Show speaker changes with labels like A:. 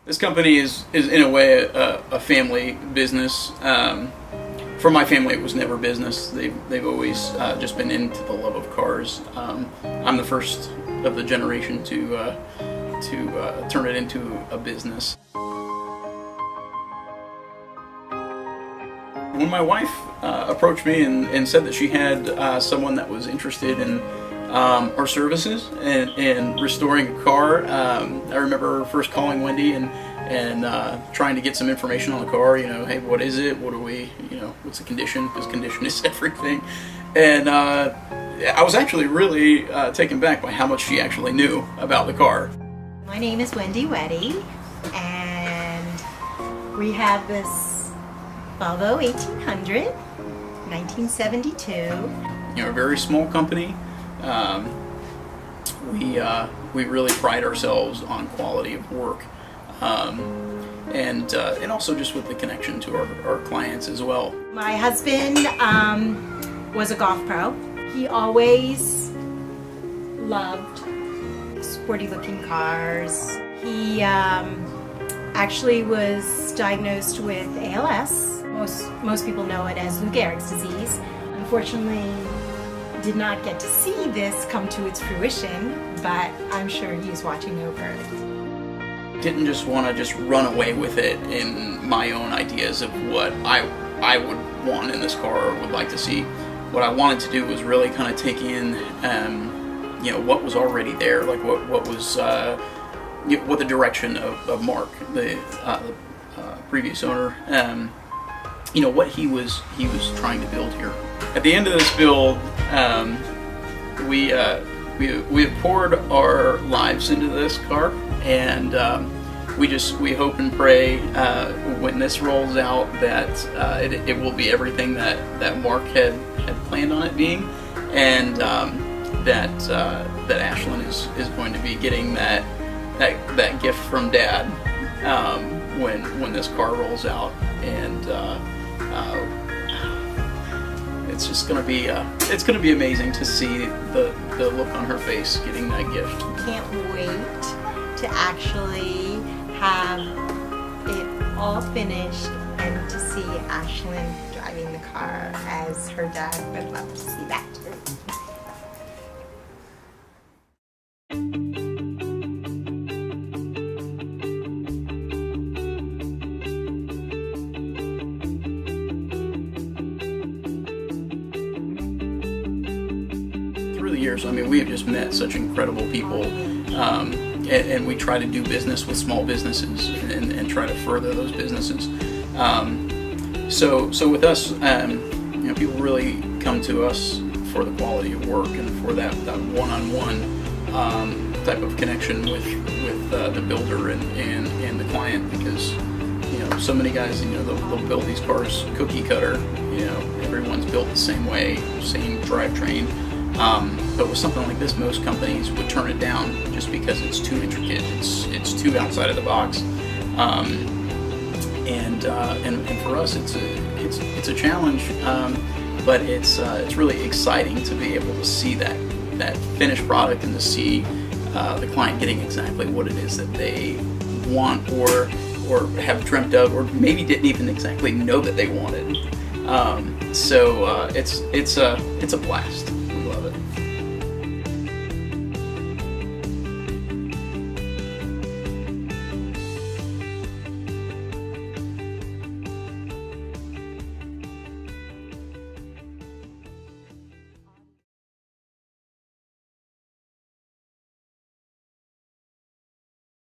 A: This company is in a way a family business. For my family, it was never business. They've always just been into the love of cars. I'm the first of the generation to turn it into a business. When my wife approached me and said that she had someone that was interested in our services and restoring a car, I remember first calling Wendy and trying to get some information on the car. You know, hey, what is it? What do we? You know, what's the condition? Because condition is everything. And I was actually really taken back by how much she actually knew about the car.
B: My name is Wendy Weddy, and we have this Volvo 1800, 1972.
A: You know, a very small company. We really pride ourselves on quality of work, and also just with the connection to our clients as well.
B: My husband was a golf pro. He always loved sporty looking cars. He actually was diagnosed with ALS. Most people know it as Lou Gehrig's disease. Unfortunately, did not get to see this come to its fruition, but I'm sure he's watching over it.
A: Didn't just want to just run away with it in my own ideas of what I would want in this car or would like to see. What I wanted to do was really kind of take in you know, what was already there, like what was what the direction of Mark, the previous owner, you know, what he was trying to build here. At the end of this build, we have poured our lives into this car, and we hope and pray when this rolls out that it will be everything that Mark had planned on it being, and that Ashlyn is going to be getting that gift from Dad when this car rolls out, and it's just gonna be amazing to see the look on her face getting that gift.
B: Can't wait to actually have it all finished and to see Ashlyn driving the car as her dad would love to see that too.
A: Through the years, I mean, we have just met such incredible people, and we try to do business with small businesses and try to further those businesses. So with us, you know, people really come to us for the quality of work and for that one-on-one type of connection with the builder and the client, because you know, so many guys, you know, they'll build these cars cookie cutter. You know, everyone's built the same way, same drivetrain. But with something like this, most companies would turn it down just because it's too intricate. It's too outside of the box. And for us, it's a challenge. But it's really exciting to be able to see that finished product and to see the client getting exactly what it is that they want or have dreamt of, or maybe didn't even exactly know that they wanted. So it's a blast.